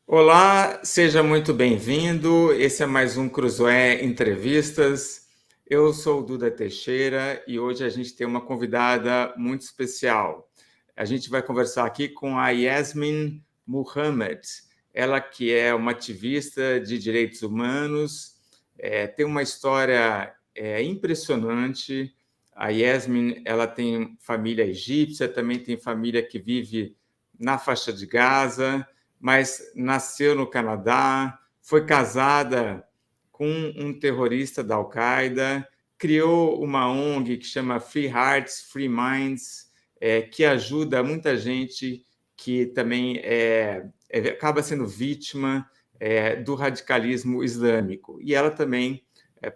Olá, seja muito bem-vindo. Esse é mais um Cruzoé Entrevistas. Eu sou o Duda Teixeira e hoje a gente tem uma convidada muito especial. A gente vai conversar aqui com a Yasmin Muhammad, ela que é uma ativista de direitos humanos, tem uma história impressionante. A Yasmin, ela tem família egípcia, também tem família que vive na faixa de Gaza, mas nasceu no Canadá, foi casada com um terrorista da Al-Qaeda, criou uma ONG que chama Free Hearts, Free Minds, que ajuda muita gente que também acaba sendo vítima do radicalismo islâmico. E ela também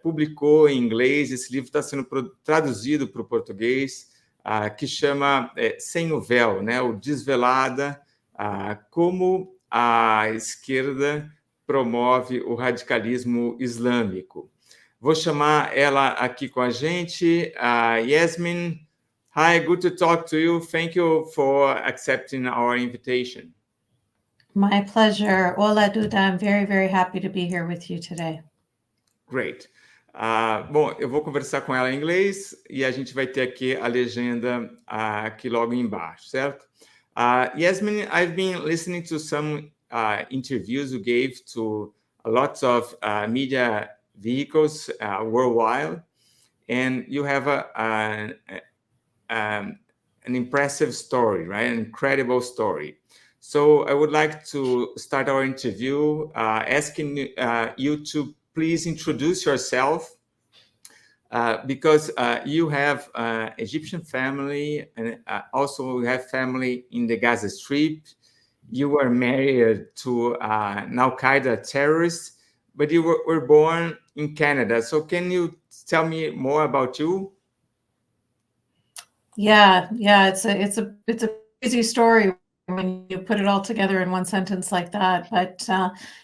publicou em inglês, esse livro está sendo traduzido para o português, que chama Sem o Véu, né? O Desvelada, como a esquerda promove o radicalismo islâmico. Vou chamar ela aqui com a gente, a Yasmin. Hi, good to talk to you. Thank you for accepting our invitation. My pleasure. Hola, Duda. I'm very, very happy to be here with you today. Great. Bom, eu vou conversar com ela em inglês e a gente vai ter aqui a legenda aqui logo embaixo, certo? Yasmin, I've been listening to some interviews you gave to lots of media vehicles worldwide, and you have an impressive story, right? An incredible story. So I would like to start our interview asking you to please introduce yourself because you have Egyptian family and also you have family in the Gaza Strip. You were married to an Al-Qaeda terrorist, but you were born in Canada. So can you tell me more about you? Yeah, it's a crazy story when you put it all together in one sentence like that. But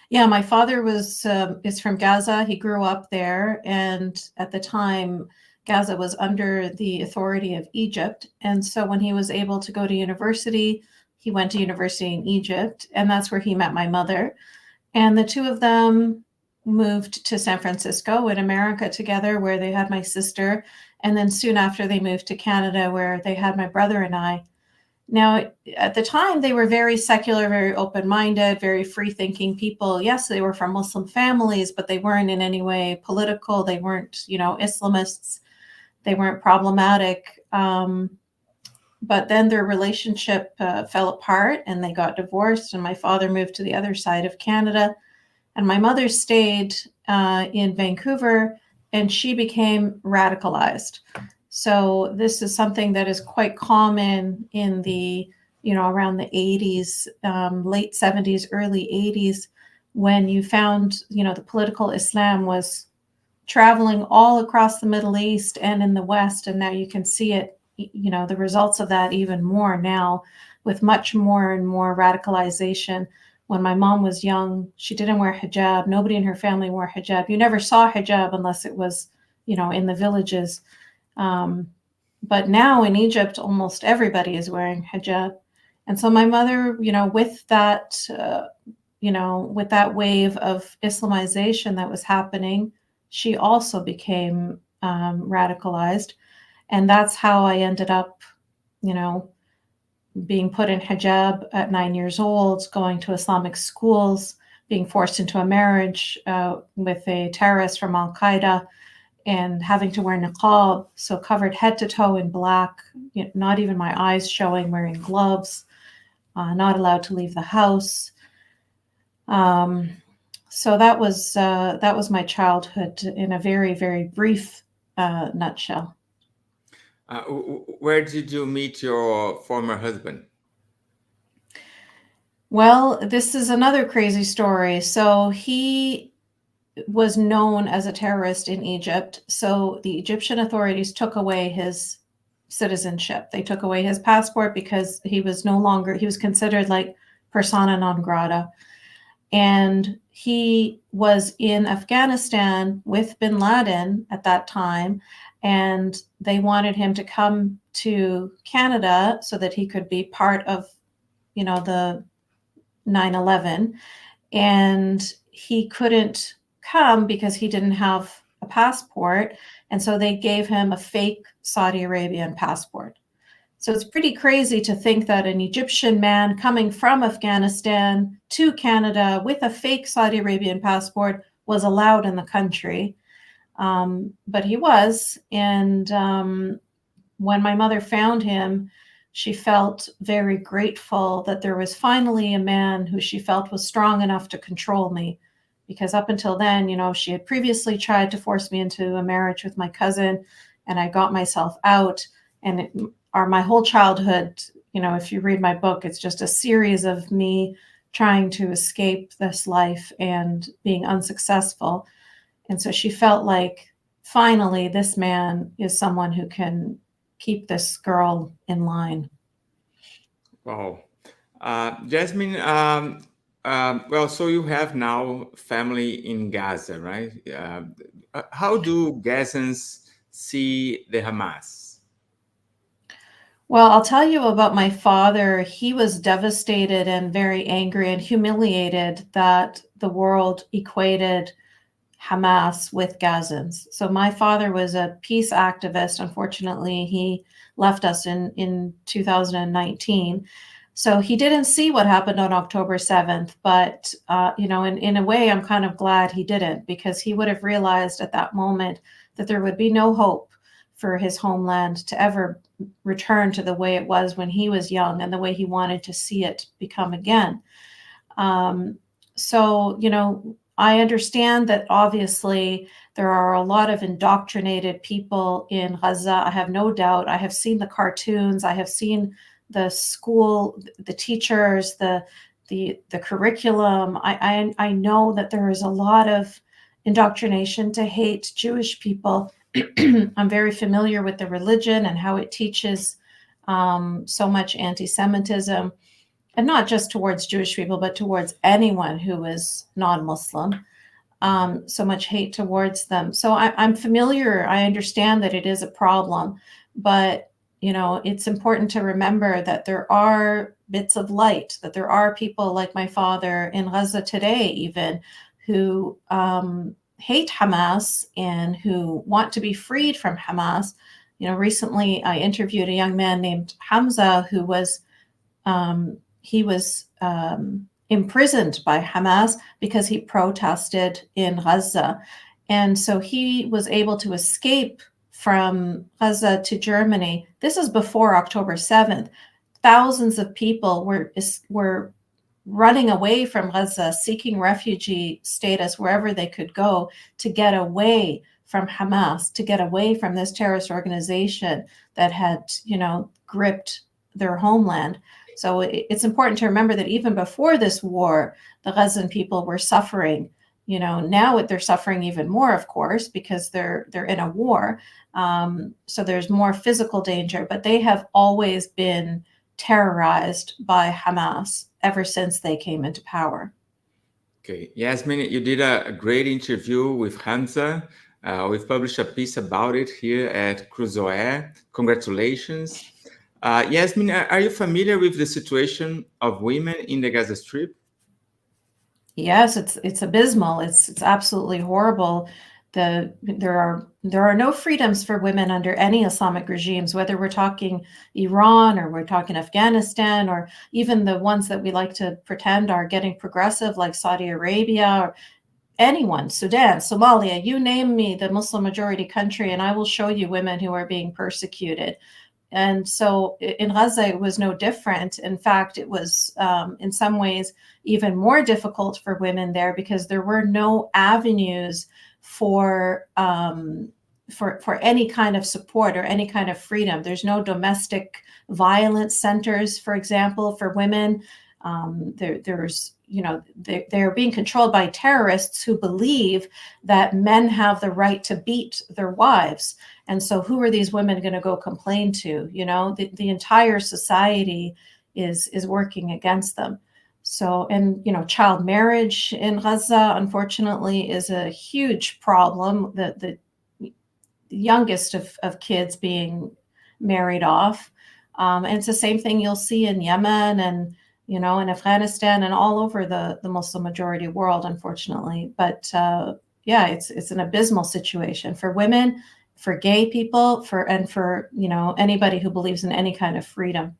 yeah, my father is from Gaza. He grew up there, and at the time, Gaza was under the authority of Egypt. And so when he was able to go to university, he went to university in Egypt, and that's where he met my mother. And the two of them moved to San Francisco in America together, where they had my sister. And then soon after, they moved to Canada, where they had my brother and I. Now, at the time, they were very secular, very open-minded, very free-thinking people. Yes, they were from Muslim families, but they weren't in any way political. They weren't, Islamists. They weren't problematic. But then their relationship fell apart, and they got divorced, and my father moved to the other side of Canada. And my mother stayed in Vancouver, and she became radicalized. So this is something that is quite common in the, around the 80s, late 70s, early 80s, when you found, the political Islam was traveling all across the Middle East and in the West. And now you can see it, the results of that even more now with much more and more radicalization. When my mom was young, she didn't wear hijab. Nobody in her family wore hijab. You never saw hijab unless it was, in the villages. But now in Egypt, almost everybody is wearing hijab. And so my mother, with that, with that wave of Islamization that was happening, she also became radicalized. And that's how I ended up, being put in hijab at 9 years old, going to Islamic schools, being forced into a marriage with a terrorist from Al-Qaeda, and having to wear niqab, so covered head to toe in black, not even my eyes showing, wearing gloves, not allowed to leave the house. So that was my childhood in a very, very brief nutshell. Where did you meet your former husband? Well, this is another crazy story. So he was known as a terrorist in Egypt. So the Egyptian authorities took away his citizenship. They took away his passport because he was considered like persona non grata. And he was in Afghanistan with bin Laden at that time. And they wanted him to come to Canada so that he could be part of, the 9/11. and he couldn't come because he didn't have a passport. And so they gave him a fake Saudi Arabian passport. So it's pretty crazy to think that an Egyptian man coming from Afghanistan to Canada with a fake Saudi Arabian passport was allowed in the country. But he was. And when my mother found him, she felt very grateful that there was finally a man who she felt was strong enough to control me. Because up until then, she had previously tried to force me into a marriage with my cousin, and I got myself out. And my whole childhood, if you read my book, it's just a series of me trying to escape this life and being unsuccessful. And so she felt like finally this man is someone who can keep this girl in line. Wow. Jasmine, well, so you have now family in Gaza, right? How do Gazans see the Hamas? Well, I'll tell you about my father. He was devastated and very angry and humiliated that the world equated Hamas with Gazans. So my father was a peace activist. Unfortunately, he left us in 2019. So he didn't see what happened on October 7th. But, in a way, I'm kind of glad he didn't, because he would have realized at that moment that there would be no hope for his homeland to ever return to the way it was when he was young and the way he wanted to see it become again. So, I understand that obviously there are a lot of indoctrinated people in Gaza. I have no doubt. I have seen the cartoons. I have seen the school, the teachers, the curriculum. I know that there is a lot of indoctrination to hate Jewish people. I'm very familiar with the religion and how it teaches so much anti-Semitism. And not just towards Jewish people, but towards anyone who is non-Muslim, so much hate towards them. So I'm familiar. I understand that it is a problem, but it's important to remember that there are bits of light, that there are people like my father in Gaza today, even, who hate Hamas and who want to be freed from Hamas. Recently I interviewed a young man named Hamza who was imprisoned by Hamas because he protested in Gaza. And so he was able to escape from Gaza to Germany. This is before October 7th. Thousands of people were running away from Gaza, seeking refugee status wherever they could go to get away from Hamas, to get away from this terrorist organization that had, gripped their homeland. So it's important to remember that even before this war, the Gazan people were suffering. Now they're suffering even more, of course, because they're in a war. So there's more physical danger, but they have always been terrorized by Hamas ever since they came into power. Okay, Yasmin, you did a great interview with Hamza. We've published a piece about it here at Cruzoé. Congratulations. Yasmin, are you familiar with the situation of women in the Gaza Strip? Yes, it's abysmal. It's absolutely horrible. There are no freedoms for women under any Islamic regimes, whether we're talking Iran or we're talking Afghanistan, or even the ones that we like to pretend are getting progressive, like Saudi Arabia, or anyone, Sudan, Somalia, you name me the Muslim majority country, and I will show you women who are being persecuted. And so in Gaza, it was no different. In fact, it was in some ways even more difficult for women there because there were no avenues for any kind of support or any kind of freedom. There's no domestic violence centers, for example, for women. They're being controlled by terrorists who believe that men have the right to beat their wives. And so who are these women going to go complain to? The entire society is working against them. So, and, child marriage in Gaza, unfortunately, is a huge problem. The youngest of kids being married off. And it's the same thing you'll see in Yemen and you know, in Afghanistan and all over the Muslim majority world, unfortunately. But yeah, it's an abysmal situation for women, for gay people, for you know, anybody who believes in any kind of freedom.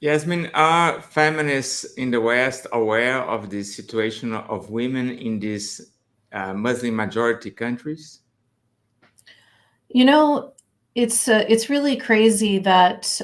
Yasmin, are feminists in the West aware of the situation of women in these Muslim majority countries? You know, it's really crazy that,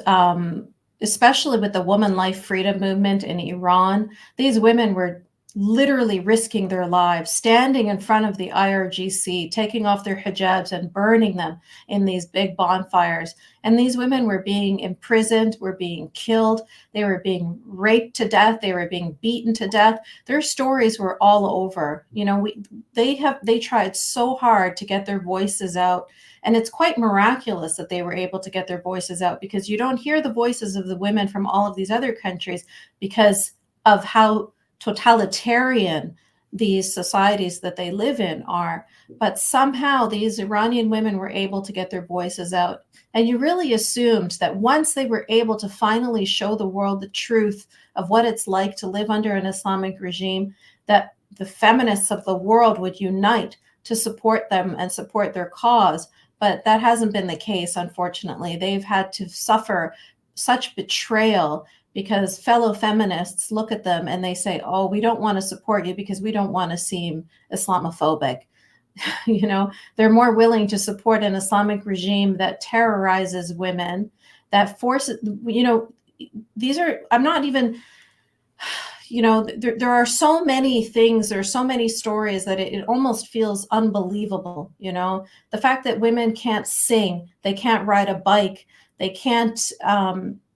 especially with the woman life freedom movement in Iran, these women were literally risking their lives, standing in front of the IRGC, taking off their hijabs and burning them in these big bonfires. And these women were being imprisoned, were being killed, they were being raped to death, they were being beaten to death. Their stories were all over. You know, they tried so hard to get their voices out. And it's quite miraculous that they were able to get their voices out, because you don't hear the voices of the women from all of these other countries because of how totalitarian these societies that they live in are. But somehow these Iranian women were able to get their voices out. And you really assumed that once they were able to finally show the world the truth of what it's like to live under an Islamic regime, that the feminists of the world would unite to support them and support their cause. But that hasn't been the case, unfortunately. They've had to suffer such betrayal because fellow feminists look at them and they say, oh, we don't want to support you because we don't want to seem Islamophobic. You know, they're more willing to support an Islamic regime that terrorizes women, that forces, you know, these are, I'm not even, you know, there are so many things, there are so many stories that it almost feels unbelievable. You know, the fact that women can't sing, they can't ride a bike, they can't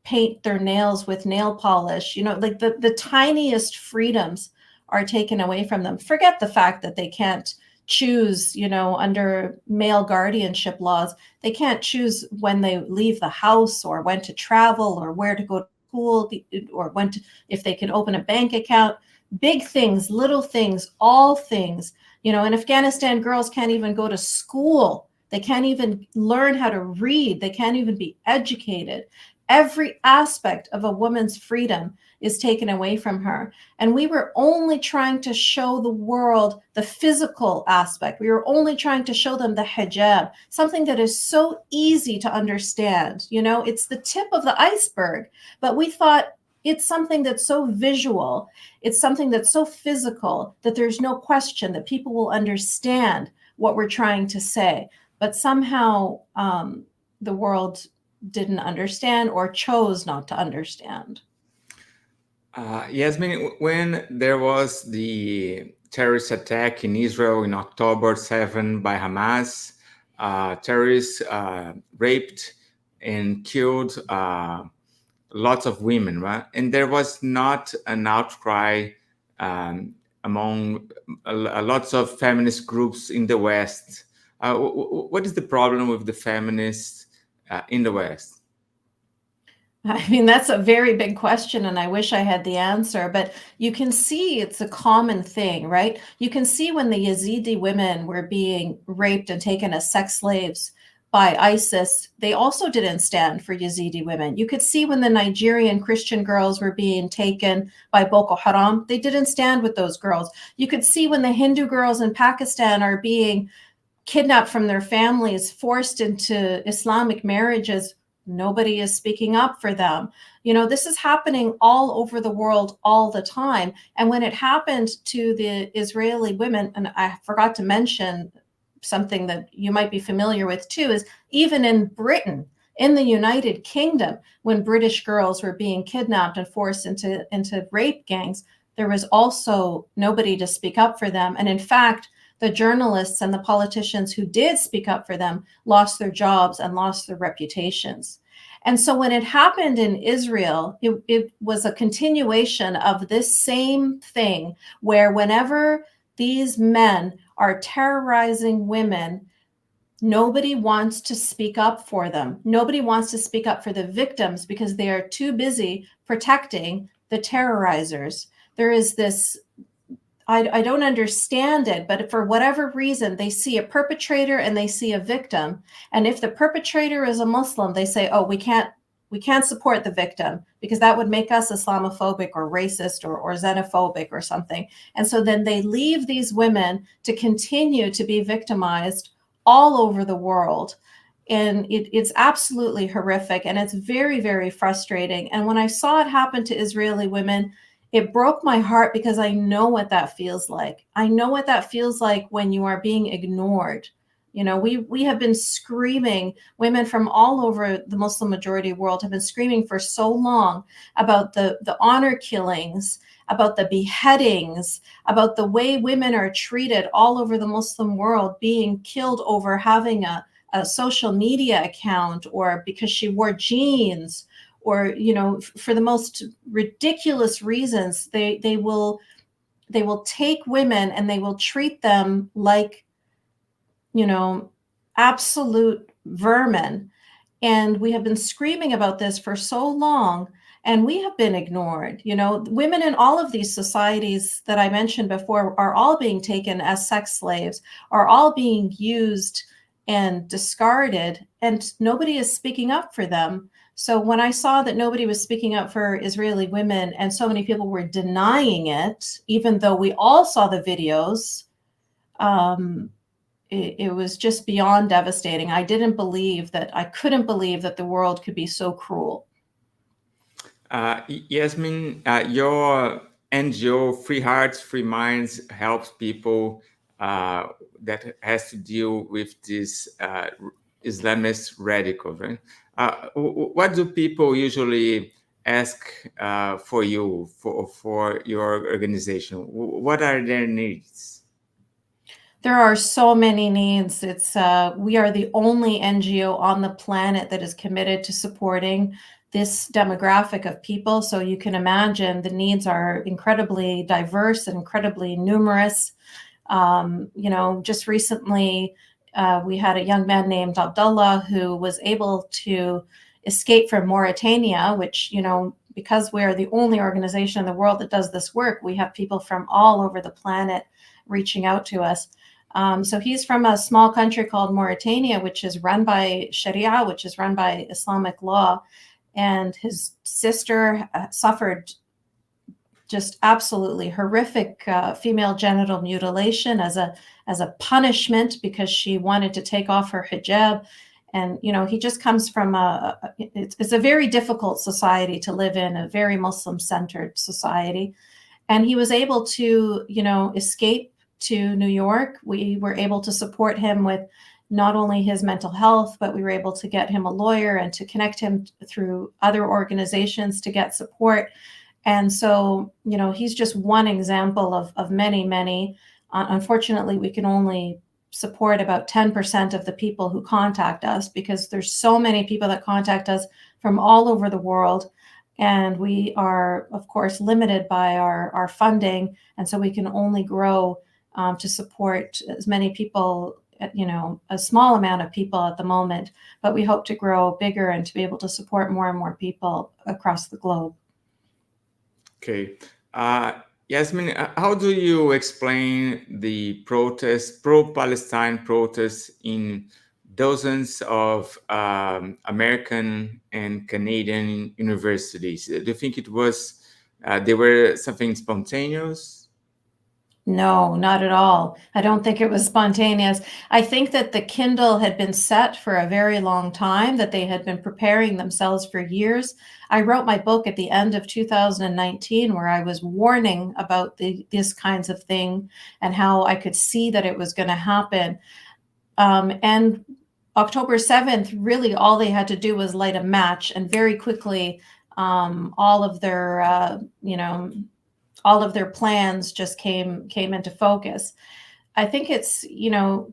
paint their nails with nail polish, you know, like the tiniest freedoms are taken away from them. Forget the fact that they can't choose, you know, under male guardianship laws, they can't choose when they leave the house or when to travel or where to go to school or when to, if they can open a bank account. Big things, little things, all things. You know, in Afghanistan, girls can't even go to school. They can't even learn how to read. They can't even be educated. Every aspect of a woman's freedom is taken away from her. And we were only trying to show the world the physical aspect. We were only trying to show them the hijab, something that is so easy to understand. You know, it's the tip of the iceberg. But we thought it's something that's so visual, it's something that's so physical that there's no question that people will understand what we're trying to say. But somehow the world didn't understand or chose not to understand. Yasmin, when there was the terrorist attack in Israel in October 7 by Hamas, terrorists raped and killed lots of women, right? And there was not an outcry among lots of feminist groups in the West. What is the problem with the feminists in the West? I mean, that's a very big question, and I wish I had the answer, but you can see it's a common thing, right? You can see when the Yazidi women were being raped and taken as sex slaves by ISIS, they also didn't stand for Yazidi women. You could see when the Nigerian Christian girls were being taken by Boko Haram, they didn't stand with those girls. You could see when the Hindu girls in Pakistan are being kidnapped from their families, forced into Islamic marriages, nobody is speaking up for them. You know, this is happening all over the world all the time. And when it happened to the Israeli women, and I forgot to mention something that you might be familiar with too, is even in Britain, in the United Kingdom, when British girls were being kidnapped and forced into rape gangs, there was also nobody to speak up for them. And in fact, the journalists and the politicians who did speak up for them lost their jobs and lost their reputations. And so when it happened in Israel, it was a continuation of this same thing, where whenever these men are terrorizing women, nobody wants to speak up for them. Nobody wants to speak up for the victims because they are too busy protecting the terrorizers. There is this, I don't understand it, but for whatever reason, they see a perpetrator and they see a victim. And if the perpetrator is a Muslim, they say, oh, we can't We can't support the victim because that would make us Islamophobic or racist or xenophobic or something. And so then they leave these women to continue to be victimized all over the world. And it's absolutely horrific, and it's very, very frustrating. And when I saw it happen to Israeli women, it broke my heart because I know what that feels like. I know what that feels like when you are being ignored. You know, we have been screaming, women from all over the Muslim majority world have been screaming for so long about the honor killings, about the beheadings, about the way women are treated all over the Muslim world, being killed over having a social media account, or because she wore jeans, or, you know, for the most ridiculous reasons. They will take women and they will treat them like, you know, absolute vermin. And we have been screaming about this for so long, and we have been ignored. You know, women in all of these societies that I mentioned before are all being taken as sex slaves, are all being used and discarded, and nobody is speaking up for them. So when I saw that nobody was speaking up for Israeli women and so many people were denying it, even though we all saw the videos, it was just beyond devastating. I couldn't believe that the world could be so cruel. Yasmin, your NGO, Free Hearts, Free Minds, helps people that has to deal with this Islamist radicals, right? What do people usually ask for you, for your organization? What are their needs? There are so many needs. We are the only NGO on the planet that is committed to supporting this demographic of people. So you can imagine the needs are incredibly diverse and incredibly numerous. You know, just recently, we had a young man named Abdullah who was able to escape from Mauritania, which, you know, because we're the only organization in the world that does this work, we have people from all over the planet reaching out to us. So he's from a small country called Mauritania, which is run by Sharia, which is run by Islamic law. And his sister suffered just absolutely horrific female genital mutilation as a punishment because she wanted to take off her hijab. And, you know, he just comes from it's a very difficult society to live in, a very Muslim-centered society. And he was able to, you know, escape to New York. We were able to support him with not only his mental health, but we were able to get him a lawyer and to connect him through other organizations to get support. And so, you know, he's just one example of many, many. Unfortunately, we can only support about 10% of the people who contact us because there's so many people that contact us from all over the world. And we are, of course, limited by our funding. And so we can only grow to support as many people, you know, a small amount of people at the moment, but we hope to grow bigger and to be able to support more and more people across the globe. Okay. Yasmin, how do you explain the protests, pro-Palestine protests in dozens of American and Canadian universities? Do you think it was, they were something spontaneous? No, not at all. I don't think it was spontaneous. I think that the Kindle had been set for a very long time, that they had been preparing themselves for years. I wrote my book at the end of 2019 where I was warning about this kinds of thing and how I could see that it was going to happen. And October 7th, really all they had to do was light a match, and very quickly all of their, you know, all of their plans just came into focus. I think it's, you know,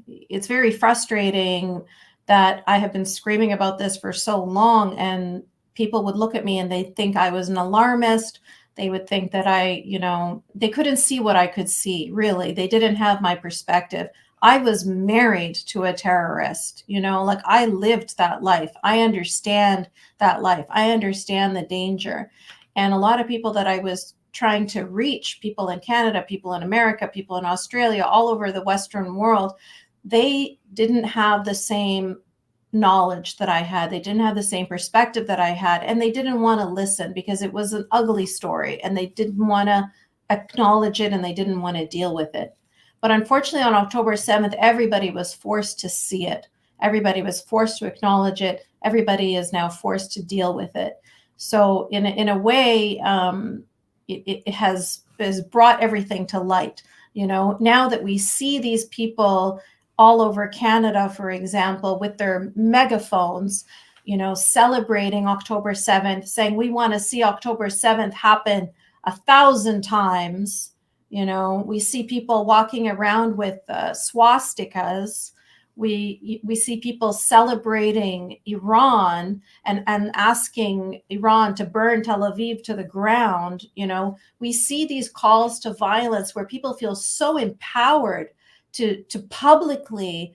it's very frustrating that I have been screaming about this for so long, and people would look at me and they think I was an alarmist. They would think that I, you know, they couldn't see what I could see, really. They didn't have my perspective. I was married to a terrorist, you know, like I lived that life. I understand that life. I understand the danger. And a lot of people that I was trying to reach, people in Canada, people in America, people in Australia, all over the Western world, they didn't have the same knowledge that I had. They didn't have the same perspective that I had, and they didn't want to listen because it was an ugly story, and they didn't want to acknowledge it, and they didn't want to deal with it. But unfortunately, on October 7th, everybody was forced to see it. Everybody was forced to acknowledge it. Everybody is now forced to deal with it. So in a way, it has brought everything to light. You know, now that we see these people all over Canada, for example, with their megaphones, you know, celebrating October 7th, saying we want to see October 7th happen 1,000 times. You know, we see people walking around with swastikas. We see people celebrating Iran and asking Iran to burn Tel Aviv to the ground. You know, we see these calls to violence where people feel so empowered to publicly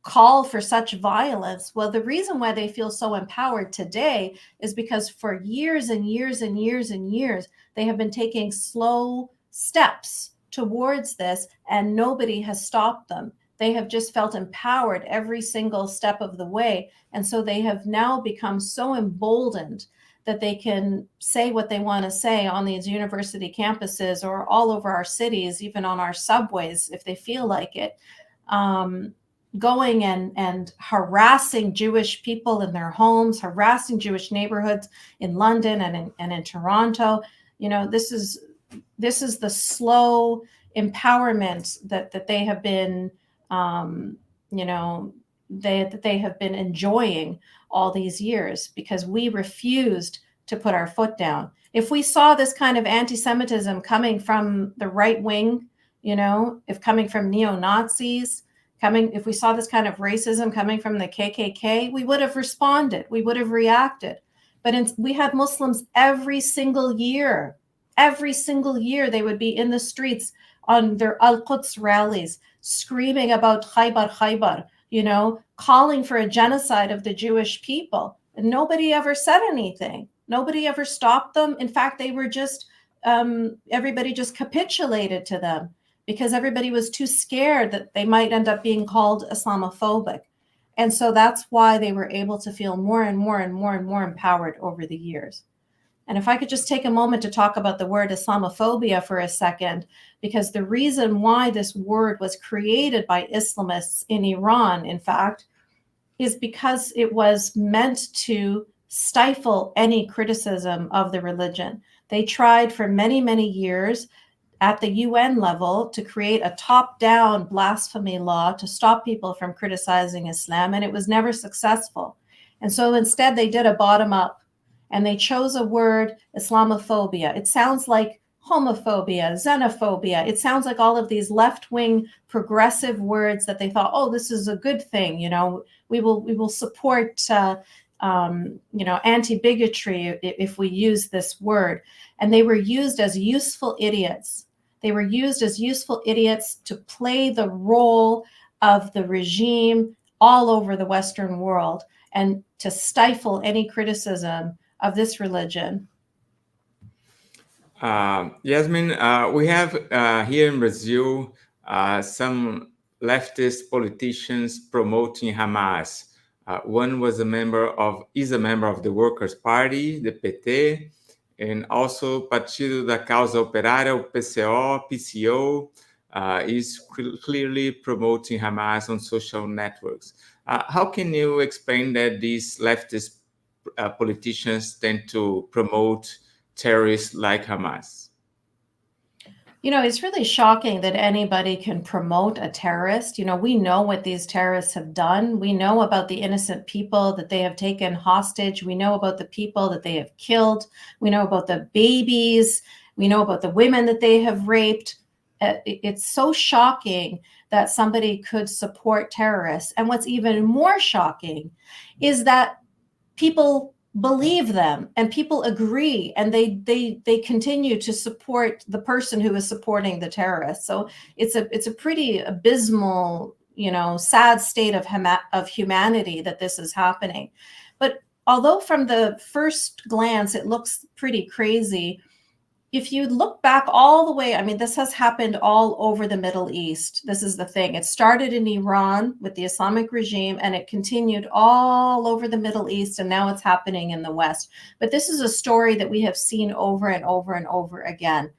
call for such violence. Well, the reason why they feel so empowered today is because for years and years and years and years, they have been taking slow steps towards this, and nobody has stopped them. They have just felt empowered every single step of the way. And so they have now become so emboldened that they can say what they want to say on these university campuses or all over our cities, even on our subways, if they feel like it, going and harassing Jewish people in their homes, harassing Jewish neighborhoods in London and in Toronto. You know, this is the slow empowerment that they have been, you know, they have been enjoying all these years because we refused to put our foot down. If we saw this kind of anti-Semitism coming from the right wing, you know, if coming from neo-Nazis, if we saw this kind of racism coming from the KKK, we would have responded, we would have reacted. But we had Muslims every single year they would be in the streets on their Al-Quds rallies, screaming about Khaybar, you know, calling for a genocide of the Jewish people. And nobody ever said anything. Nobody ever stopped them. In fact, they were just, everybody just capitulated to them because everybody was too scared that they might end up being called Islamophobic. And so that's why they were able to feel more and more and more and more empowered over the years. And if I could just take a moment to talk about the word Islamophobia for a second, because the reason why this word was created by Islamists in Iran, in fact, is because it was meant to stifle any criticism of the religion. They tried for many, many years at the UN level to create a top-down blasphemy law to stop people from criticizing Islam, and it was never successful. And so instead they did a bottom-up, and they chose a word, Islamophobia. It sounds like homophobia, xenophobia. It sounds like all of these left-wing progressive words that they thought, oh, this is a good thing. You know, we will support, you know, anti-bigotry if we use this word. And they were used as useful idiots. They were used as useful idiots to play the role of the regime all over the Western world and to stifle any criticism of this religion. Yasmin, we have here in Brazil some leftist politicians promoting Hamas. One is a member of the Workers' Party, the PT, and also Partido da Causa Operária, o PCO, is clearly promoting Hamas on social networks. How can you explain that these leftist politicians tend to promote terrorists like Hamas? You know, it's really shocking that anybody can promote a terrorist. You know, we know what these terrorists have done. We know about the innocent people that they have taken hostage. We know about the people that they have killed. We know about the babies. We know about the women that they have raped. It's so shocking that somebody could support terrorists. And what's even more shocking is that people believe them and people agree and they continue to support the person who is supporting the terrorist. So it's a pretty abysmal, you know, sad state of humanity that this is happening. But although from the first glance it looks pretty crazy, if you look back all the way, I mean, this has happened all over the Middle East. This is the thing. It started in Iran with the Islamic regime, and it continued all over the Middle East, and now it's happening in the West. But this is a story that we have seen over and over and over again.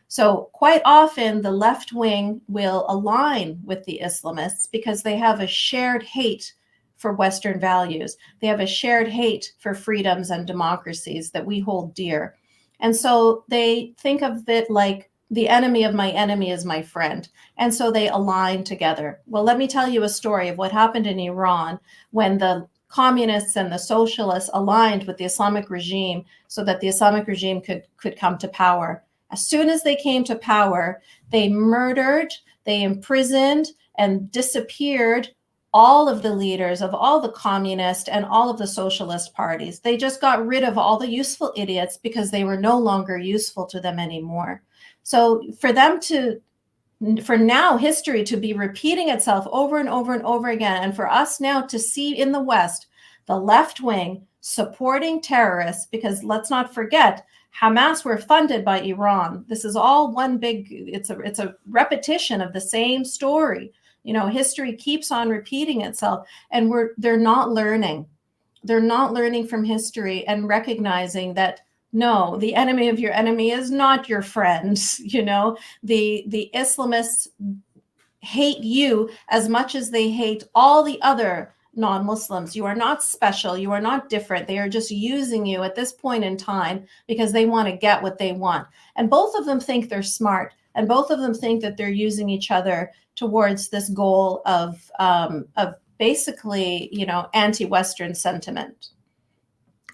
So quite often, the left wing will align with the Islamists because they have a shared hate for Western values. They have a shared hate for freedoms and democracies that we hold dear. And so they think of it like the enemy of my enemy is my friend. And so they align together. Well, let me tell you a story of what happened in Iran when the communists and the socialists aligned with the Islamic regime so that the Islamic regime could come to power. As soon as they came to power, they murdered, they imprisoned, and disappeared all of the leaders of all the communist and all of the socialist parties. They just got rid of all the useful idiots because they were no longer useful to them anymore. So for now history to be repeating itself over and over and over again, and for us now to see in the West, the left wing supporting terrorists, because let's not forget, Hamas were funded by Iran. This is all one big, it's a repetition of the same story. You know, history keeps on repeating itself, and they're not learning. They're not learning from history and recognizing that, no, the enemy of your enemy is not your friend. You know, the Islamists hate you as much as they hate all the other non-Muslims. You are not special. You are not different. They are just using you at this point in time because they want to get what they want. And both of them think they're smart. And both of them think that they're using each other towards this goal of basically, you know, anti-Western sentiment.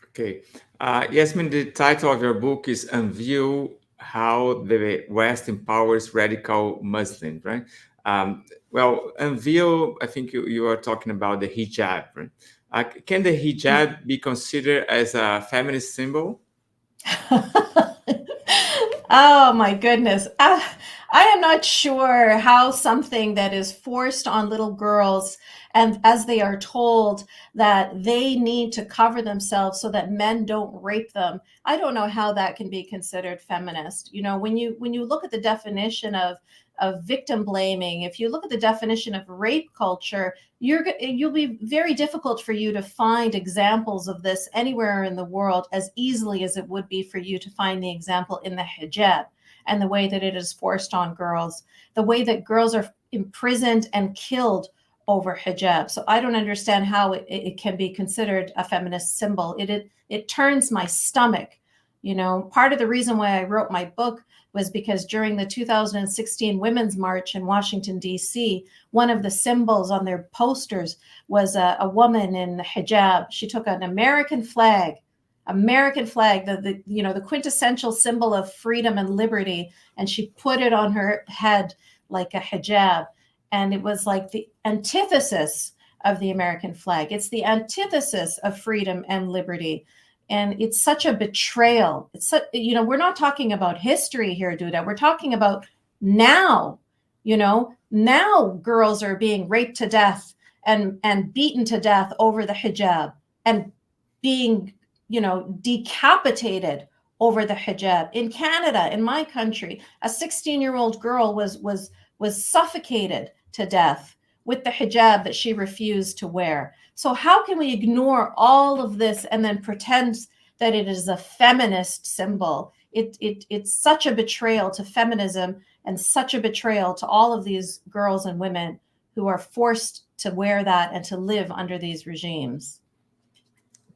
Okay. Yasmin, the title of your book is Unveil How the West Empowers Radical Muslims, right? Well, unveil, I think you are talking about the hijab, right? Can the hijab be considered as a feminist symbol? Oh my goodness. I am not sure how something that is forced on little girls, and as they are told that they need to cover themselves so that men don't rape them, I don't know how that can be considered feminist. You know, when you look at the definition of victim blaming, if you look at the definition of rape culture, you'll be very difficult for you to find examples of this anywhere in the world as easily as it would be for you to find the example in the hijab and the way that it is forced on girls, the way that girls are imprisoned and killed over hijab. So I don't understand how it can be considered a feminist symbol. It turns my stomach. You know, part of the reason why I wrote my book was because during the 2016 Women's March in Washington, D.C., one of the symbols on their posters was a woman in hijab. She took an American flag, the quintessential symbol of freedom and liberty, and she put it on her head like a hijab. And it was like the antithesis of the American flag. It's the antithesis of freedom and liberty. And it's such a betrayal. We're not talking about history here, Duda. We're talking about now. Now girls are being raped to death and beaten to death over the hijab and being, decapitated over the hijab. In Canada, in my country, a 16-year-old girl was suffocated to death with the hijab that she refused to wear. So how can we ignore all of this and then pretend that it is a feminist symbol? It's such a betrayal to feminism and such a betrayal to all of these girls and women who are forced to wear that and to live under these regimes.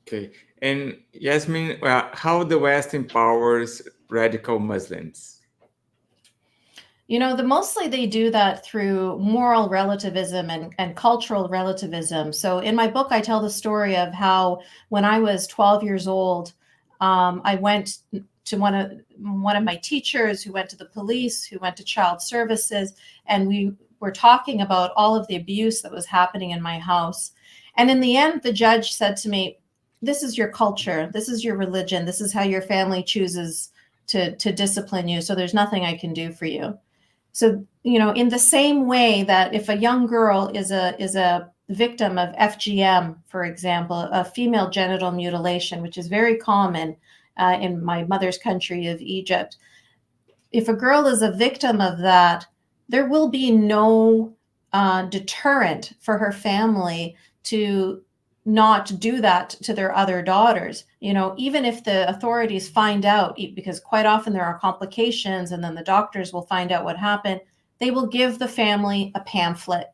Okay. And Yasmin, how the West empowers radical Muslims? Mostly they do that through moral relativism and cultural relativism. So in my book, I tell the story of how when I was 12 years old, I went to one of my teachers who went to the police, who went to child services, and we were talking about all of the abuse that was happening in my house. And in the end, the judge said to me, "This is your culture. This is your religion. This is how your family chooses to discipline you. So there's nothing I can do for you." So, in the same way that if a young girl is a victim of FGM, for example, a female genital mutilation, which is very common in my mother's country of Egypt, if a girl is a victim of that, there will be no deterrent for her family to not do that to their other daughters. Even if the authorities find out, because quite often there are complications and then the doctors will find out what happened, they will give the family a pamphlet,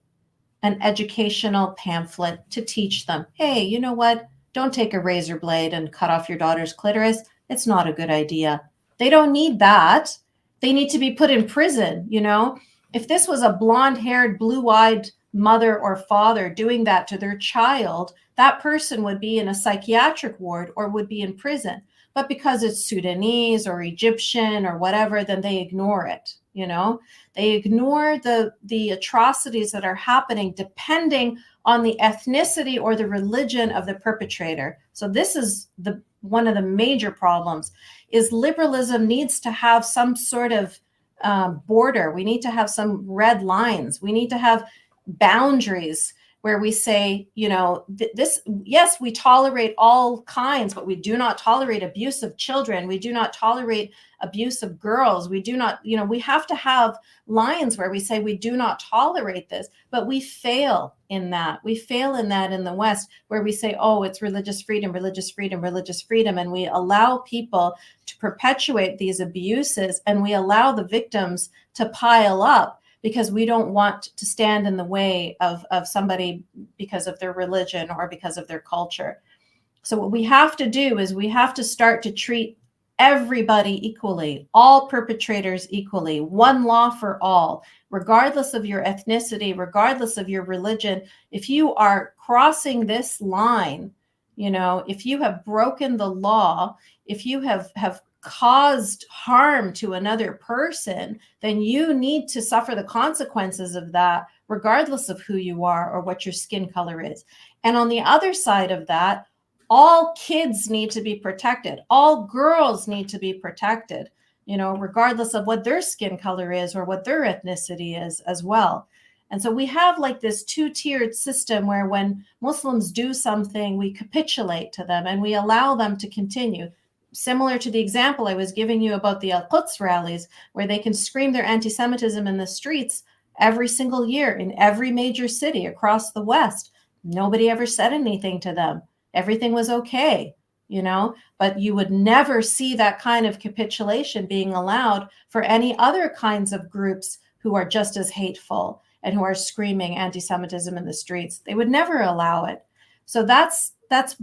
an educational pamphlet to teach them, hey, you know what? Don't take a razor blade and cut off your daughter's clitoris. It's not a good idea. They don't need that. They need to be put in prison. If this was a blonde-haired, blue-eyed mother or father doing that to their child, that person would be in a psychiatric ward or would be in prison. But because it's Sudanese or Egyptian or whatever, then they ignore it. They ignore the atrocities that are happening depending on the ethnicity or the religion of the perpetrator. So this is one of the major problems, is liberalism needs to have some sort of border. We need to have some red lines. We need to have boundaries where we say, yes, we tolerate all kinds, but we do not tolerate abuse of children. We do not tolerate abuse of girls. We do not, we have to have lines where we say we do not tolerate this, but we fail in that. We fail in that in the West, where we say, oh, it's religious freedom, religious freedom, religious freedom. And we allow people to perpetuate these abuses, and we allow the victims to pile up, because we don't want to stand in the way of somebody because of their religion or because of their culture. So what we have to do is we have to start to treat everybody equally, all perpetrators equally, one law for all, regardless of your ethnicity, regardless of your religion. If you are crossing this line, if you have broken the law, if you have caused harm to another person, then you need to suffer the consequences of that, regardless of who you are or what your skin color is. And on the other side of that, all kids need to be protected. All girls need to be protected, regardless of what their skin color is or what their ethnicity is as well. And so we have like this two-tiered system where when Muslims do something, we capitulate to them and we allow them to continue. Similar to the example I was giving you about the Al-Quds rallies, where they can scream their anti-Semitism in the streets every single year in every major city across the West. Nobody ever said anything to them. Everything was okay, but you would never see that kind of capitulation being allowed for any other kinds of groups who are just as hateful and who are screaming anti-Semitism in the streets. They would never allow it. So that's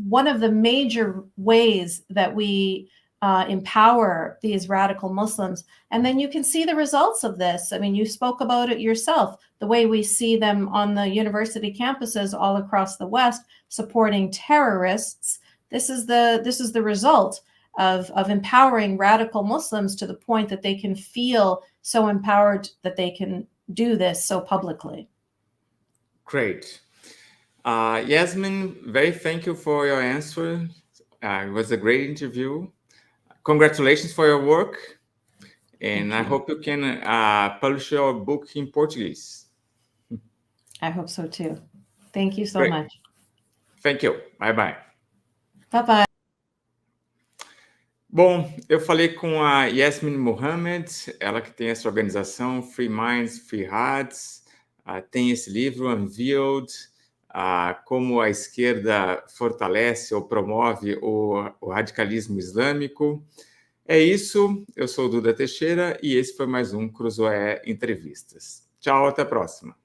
one of the major ways that we empower these radical Muslims. And then you can see the results of this. I mean, you spoke about it yourself, the way we see them on the university campuses all across the West supporting terrorists. This is the result of empowering radical Muslims to the point that they can feel so empowered that they can do this so publicly. Great. Yasmin, thank you for your answer. It was a great interview. Congratulations for your work. And I hope you can publish your book in Portuguese. I hope so too. Thank you so much. Thank you. Bye-bye. Bye-bye. Bom, eu falei com a Yasmin Mohammed, ela que tem essa organização Free Minds, Free Hearts, tem esse livro, Unveiled, como a esquerda fortalece ou promove o radicalismo islâmico. É isso, eu sou o Duda Teixeira e esse foi mais um Cruzoé Entrevistas. Tchau, até a próxima.